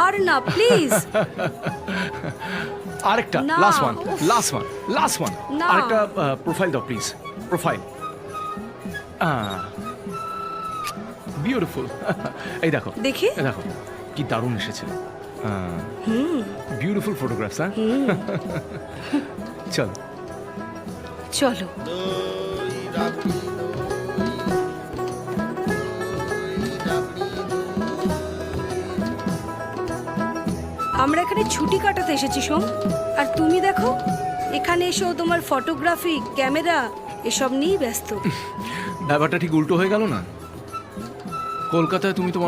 আর না প্লিজ। আরেকটা না, লাস্ট উফ। ওয়ান না। আরেকটা প্রোফাইল দাও প্লিজ, প্রোফাইল। বিউটিফুল। এই দেখো দেখি। এই দেখো কি দারুণ এসেছে। Beautiful photographs. হ্যাঁ চল চলো। আমরা এখানে ছুটি কাটাতে এসেছি সোম, আর তুমি দেখো এখানে এসেও তোমার ফটোগ্রাফি, ক্যামেরা এসব নিয়েই ব্যস্ত। ব্যাপারটা ঠিক উল্টো হয়ে গেল না? কলকাতায় তুমি তোমার